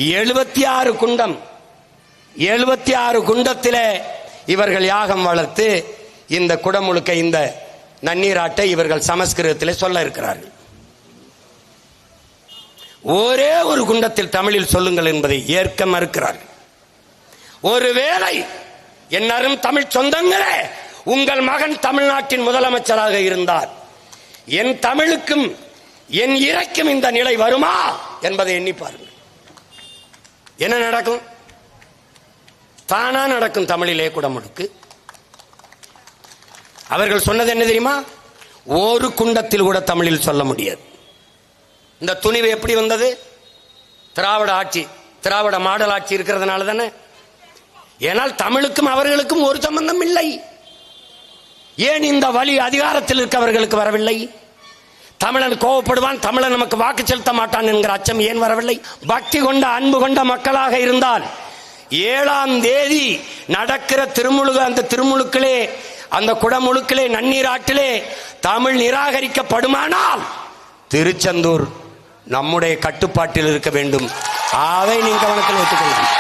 76 குண்டம், 76 குண்டத்திலே இவர்கள் யாகம் வளர்த்து இந்த குடமுழுக்க இந்த நன்னீராட்டை இவர்கள் சமஸ்கிருதத்திலே சொல்ல இருக்கிறார்கள். ஒரே ஒரு குண்டத்தில் தமிழில் சொல்லுங்கள் என்பதை ஏற்க மறுக்கிறார்கள். ஒருவேளை என்னரும் தமிழ் சொந்தங்களே, உங்கள் மகன் தமிழ்நாட்டின் முதலமைச்சராக இருந்தால் என் தமிழுக்கும் என் இறைக்கும் இந்த நிலை வருமா என்பதை எண்ணி பாருங்கள். என்ன நடக்கும்? தானா நடக்கும். தமிழிலே குடமுழுக்கு. அவர்கள் சொன்னது என்ன தெரியுமா? ஒரு குண்டத்தில் கூட தமிழில் சொல்ல முடியாது. இந்த துணிவு எப்படி வந்தது? திராவிட ஆட்சி, திராவிட மாடல் ஆட்சி இருக்கிறதுனால தானே. ஏனால் தமிழுக்கும் அவர்களுக்கும் ஒரு சம்பந்தம் இல்லை. ஏன் இந்த வழி அதிகாரத்தில் இருக்கவர்களுக்கு வரவில்லை? தமிழன் கோவப்படுவான், தமிழன் நமக்கு வாக்கு செலுத்த மாட்டான் என்கிற அச்சம் ஏன் வரவில்லை? பக்தி கொண்ட அன்பு கொண்ட மக்களாக இருந்தால் 7ஆம் தேதி நடக்கிற திருமுழுக்கு, அந்த திருமுழுக்கிலே, அந்த குடமுழுக்கிலே, நன்னீராட்டிலே தமிழ் நிராகரிக்கப்படுமானால் திருச்செந்தூர் நம்முடைய கட்டுப்பாட்டில் இருக்க வேண்டும். அதை நீ கவனத்தில் வைத்துக்கொள்ளலாம்.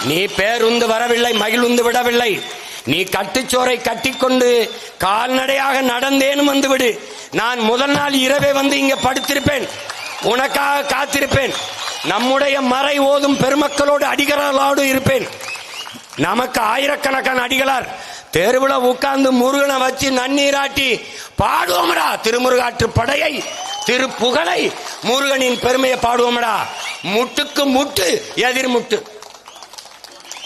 நீ பேருந்து வரவில்லை, மகிழ்ந்து விடவில்லை. நீ கட்டுச்சோரை கட்டிக்கொண்டு கால்நடையாக நடந்தேனும் வந்துவிடு. நான் முதல் நாள் இரவே வந்து இங்க படுத்திருப்பேன், உனக்காக காத்திருப்பேன். நம்முடைய மறை ஓதும் பெருமக்களோடு அடிகளாரோடு இருப்பேன். நமக்கு ஆயிரக்கணக்கான அடிகளார் தெருவுல உட்கார்ந்து முருகனை வச்சு நன்னீராட்டி பாடுவோம்டா. திருமுருகாற்று படையை, திருப்புகழை, முருகனின் பெருமையை பாடுவோம்டா. முட்டுக்கு முட்டு, எதிர்முட்டு.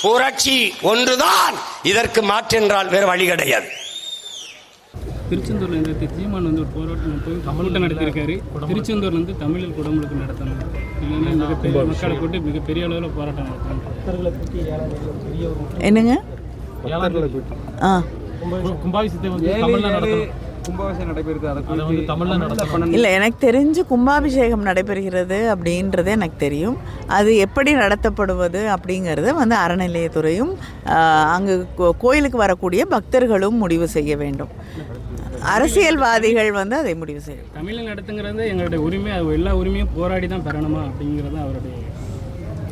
புரட்சி ஒன்றுதான் இதற்கு மாற்றென்றால் வேறு வழி கிடையாது. திருச்செந்தூர்ல இருந்து சீமான் வந்து ஒரு போராட்டம் தமிழ்கிட்ட நடத்தியிருக்காரு. திருச்செந்தூர்ல இருந்து தமிழில் குடமுழுக்கு நடத்தணும், இல்லைன்னா மிகப்பெரிய மக்களை போட்டு மிகப்பெரிய அளவில் போராட்டம் நடத்தணும். என்னங்க கும்பாபிஷேகத்தை வந்து தமிழ்ல நடத்தணும். கும்பாபிஷேகம் நடைபெறுது, அதை வந்து தமிழ்ல நடத்தணும். இல்லை, எனக்கு தெரிஞ்சு கும்பாபிஷேகம் நடைபெறுகிறது அப்படின்றது எனக்கு தெரியும். அது எப்படி நடத்தப்படுவது அப்படிங்கிறத வந்து அறநிலையத்துறையும் அங்கு கோயிலுக்கு வரக்கூடிய பக்தர்களும் முடிவு செய்ய வேண்டும். அரசியல்வாதிகள் வந்து அதை முடிவு செய்யும். தமிழில் நடத்துங்கிறது எங்களுடைய உரிமை, அது எல்லா உரிமையும் போராடி தான் பெறணுமா அப்படிங்கிறது அவருடைய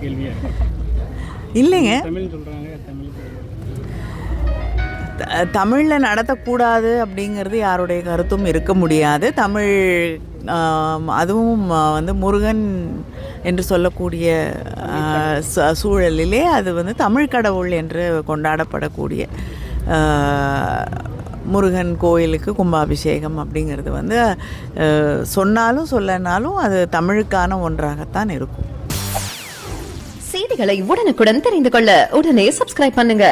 கேள்வியாக. இல்லைங்க, தமிழ் சொல்கிறாங்க, தமிழில் நடத்தக்கூடாது அப்படிங்கிறது யாருடைய கருத்தும் இருக்க முடியாது. தமிழ் அதுவும் வந்து முருகன் என்று சொல்லக்கூடிய சூழலிலே அது வந்து தமிழ் கடவுள் என்று கொண்டாடப்படக்கூடிய முருகன் கோயிலுக்கு கும்பாபிஷேகம் அப்படிங்கிறது வந்து சொன்னாலும் சொல்லனாலும் அது தமிழுக்கான ஒன்றாகத்தான் இருக்கும். செய்திகளை உடனுக்குடன் தெரிந்து கொள்ள உடனே சப்ஸ்கிரைப் பண்ணுங்க.